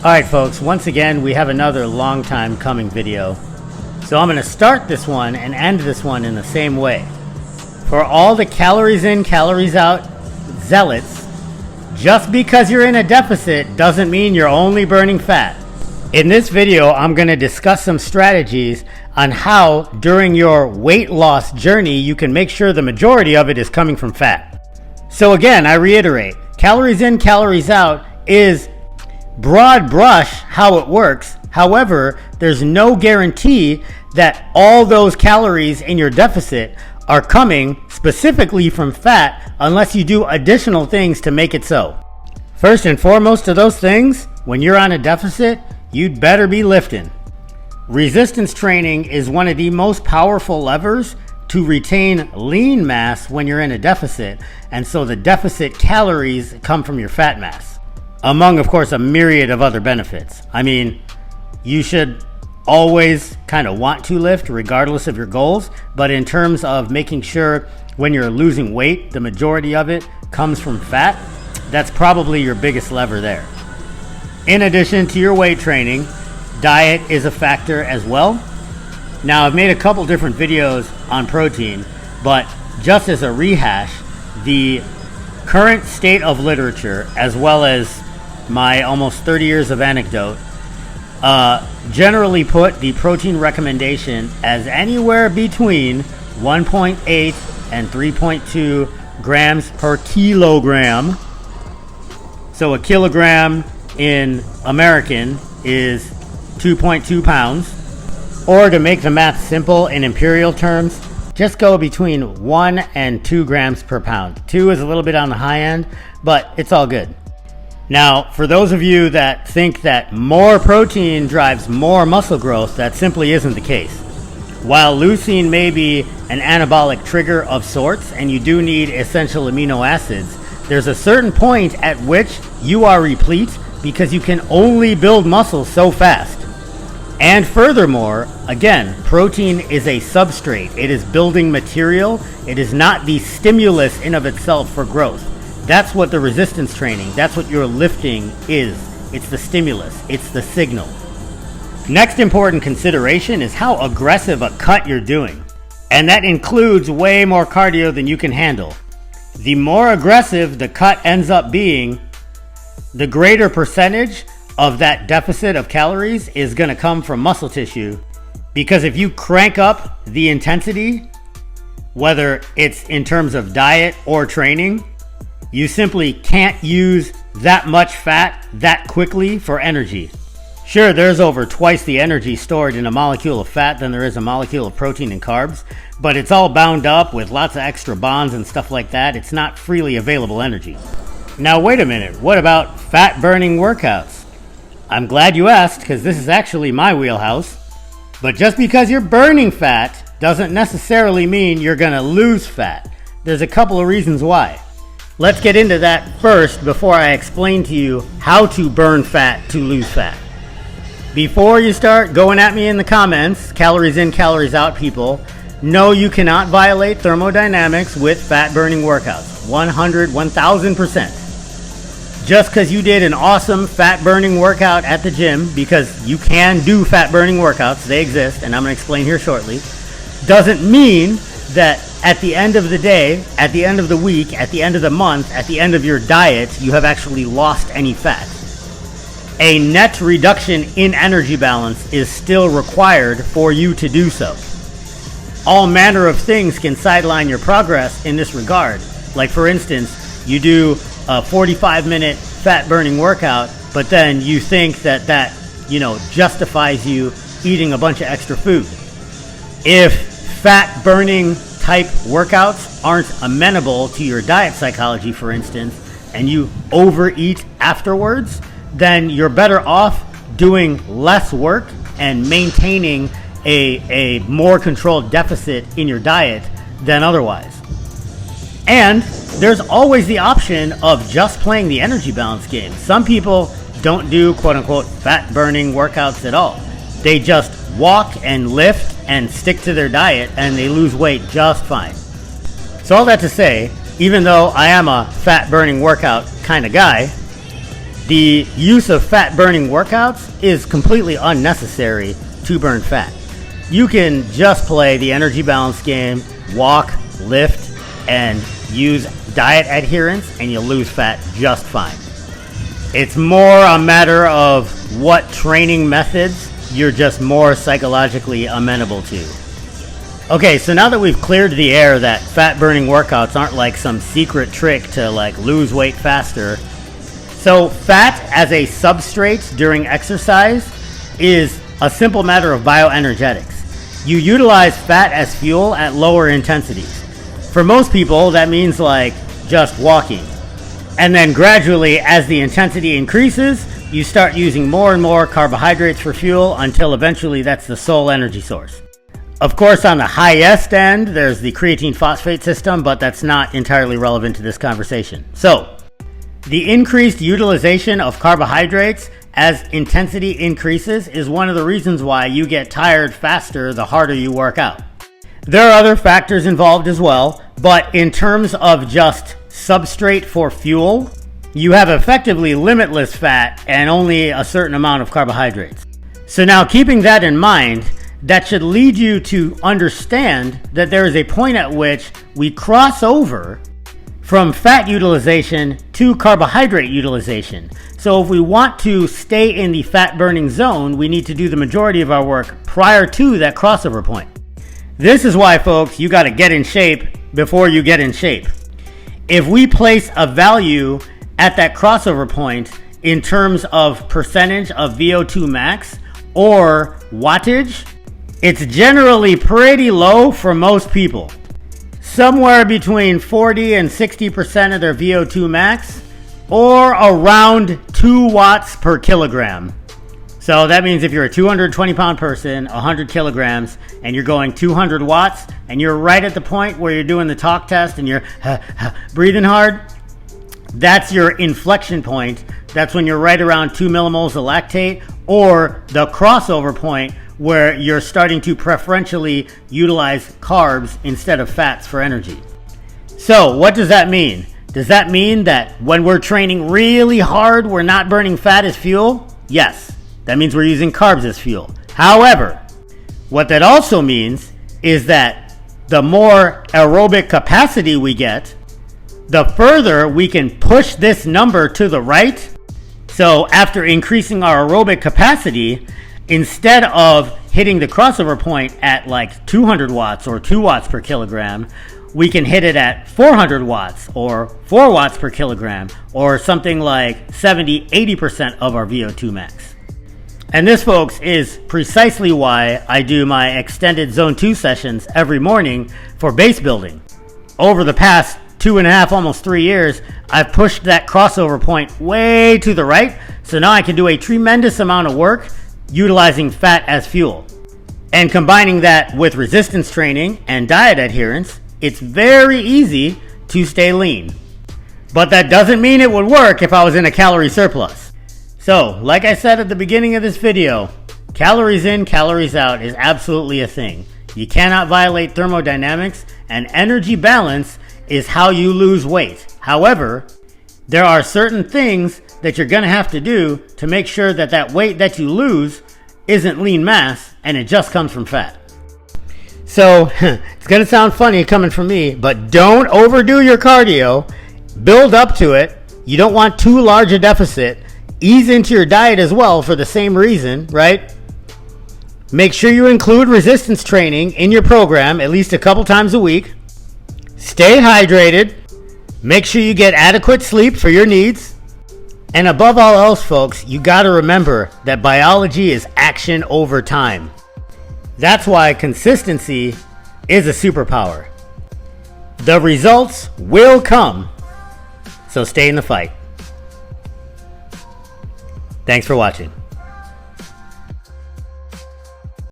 Alright folks, once again we have another long time coming video. So I'm going to start this one and end this one in the same way. For all the calories in, calories out zealots, just because you're in a deficit doesn't mean you're only burning fat. In this video, I'm going to discuss some strategies on how during your weight loss journey you can make sure the majority of it is coming from fat. So again, I reiterate, calories in, calories out is broad brush how it works. However, there's no guarantee that all those calories in your deficit are coming specifically from fat unless you do additional things to make it so. First and foremost of those things, when you're on a deficit, you'd better be lifting. Resistance training is one of the most powerful levers to retain lean mass when you're in a deficit, and so the deficit calories come from your fat mass. Among, of course, a myriad of other benefits. I mean, you should always kind of want to lift regardless of your goals, but in terms of making sure when you're losing weight, the majority of it comes from fat, that's probably your biggest lever there. In addition to your weight training, diet is a factor as well. Now, I've made a couple different videos on protein, but just as a rehash, the current state of literature, as well as my almost 30 years of anecdote, generally put the protein recommendation as anywhere between 1.8 and 3.2 grams per kilogram. So a kilogram in American is 2.2 pounds. Or to make the math simple in imperial terms, just go between 1 and 2 grams per pound. 2 is a little bit on the high end, but it's all good. Now, for those of you that think that more protein drives more muscle growth, that simply isn't the case. While leucine may be an anabolic trigger of sorts, and you do need essential amino acids, there's a certain point at which you are replete because you can only build muscle so fast. And furthermore, again, protein is a substrate. It is building material. It is not the stimulus in of itself for growth. That's what the resistance training, that's what your lifting is. It's the stimulus, it's the signal. Next important consideration is how aggressive a cut you're doing. And that includes way more cardio than you can handle. The more aggressive the cut ends up being, the greater percentage of that deficit of calories is going to come from muscle tissue. Because if you crank up the intensity, whether it's in terms of diet or training, you simply can't use that much fat that quickly for energy. Sure, there's over twice the energy stored in a molecule of fat than there is a molecule of protein and carbs, but it's all bound up with lots of extra bonds and stuff like that. It's not freely available energy. Now wait a minute, what about fat burning workouts? I'm glad you asked, because this is actually my wheelhouse. But just because you're burning fat doesn't necessarily mean you're going to lose fat. There's a couple of reasons why. Let's get into that first before I explain to you how to burn fat to lose fat. Before you start going at me in the comments, calories in, calories out people, no, you cannot violate thermodynamics with fat burning workouts. 1000%. Just because you did an awesome fat burning workout at the gym, because you can do fat burning workouts, they exist, and I'm going to explain here shortly, doesn't mean that at the end of the day, at the end of the week, at the end of the month, at the end of your diet, you have actually lost any fat. A net reduction in energy balance is still required for you to do so. All manner of things can sideline your progress in this regard. Like for instance, you do a 45-minute fat burning workout, but then you think that justifies you eating a bunch of extra food. If fat burning type workouts aren't amenable to your diet psychology, for instance, and you overeat afterwards, then you're better off doing less work and maintaining a more controlled deficit in your diet than otherwise. And there's always the option of just playing the energy balance game. Some people don't do quote-unquote fat burning workouts at all. They just walk and lift and stick to their diet, and they lose weight just fine. So all that to say, even though I am a fat burning workout kind of guy, the use of fat burning workouts is completely unnecessary to burn fat. You can just play the energy balance game, walk, lift, and use diet adherence, and you'll lose fat just fine. It's more a matter of what training methods you're just more psychologically amenable to. Okay, so now that we've cleared the air that fat burning workouts aren't like some secret trick to like lose weight faster. So fat as a substrate during exercise is a simple matter of bioenergetics. You utilize fat as fuel at lower intensities. For most people, that means like just walking. And then gradually, as the intensity increases, you start using more and more carbohydrates for fuel until eventually that's the sole energy source. Of course, on the highest end, there's the creatine phosphate system, but that's not entirely relevant to this conversation. So, the increased utilization of carbohydrates as intensity increases is one of the reasons why you get tired faster the harder you work out. There are other factors involved as well, but in terms of just substrate for fuel, you have effectively limitless fat and only a certain amount of carbohydrates. So now, keeping that in mind, that should lead you to understand that there is a point at which we cross over from fat utilization to carbohydrate utilization. So if we want to stay in the fat burning zone, we need to do the majority of our work prior to that crossover point. This is why, folks, you got to get in shape before you get in shape. If we place a value at that crossover point in terms of percentage of VO2 max or wattage, it's generally pretty low for most people. Somewhere between 40 and 60% of their VO2 max, or around 2 watts per kilogram. So that means if you're a 220 pound person, 100 kilograms, and you're going 200 watts, and you're right at the point where you're doing the talk test and you're breathing hard, that's your inflection point. That's when you're right around 2 millimoles of lactate, or the crossover point where you're starting to preferentially utilize carbs instead of fats for energy. So what does that mean? Does that mean that when we're training really hard, we're not burning fat as fuel? Yes. That means we're using carbs as fuel. However, what that also means is that the more aerobic capacity we get, the further we can push this number to the right. So after increasing our aerobic capacity, instead of hitting the crossover point at like 200 watts or 2 watts per kilogram, we can hit it at 400 watts or 4 watts per kilogram, or something like 70-80% of our VO2 max. And this, folks, is precisely why I do my extended Zone 2 sessions every morning for base building. Over the past 2.5, almost 3 years, I've pushed that crossover point way to the right, so now I can do a tremendous amount of work utilizing fat as fuel. And combining that with resistance training and diet adherence, it's very easy to stay lean. But that doesn't mean it would work if I was in a calorie surplus. So, like I said at the beginning of this video, calories in, calories out is absolutely a thing. You cannot violate thermodynamics, and energy balance is how you lose weight. However, there are certain things that you're going to have to do to make sure that that weight that you lose isn't lean mass and it just comes from fat. So, it's going to sound funny coming from me, but don't overdo your cardio. Build up to it. You don't want too large a deficit. Ease into your diet as well for the same reason, right? Make sure you include resistance training in your program at least a couple times a week. Stay hydrated. Make sure you get adequate sleep for your needs. And above all else, folks, you got to remember that biology is action over time. That's why consistency is a superpower. The results will come, so stay in the fight. Thanks for watching.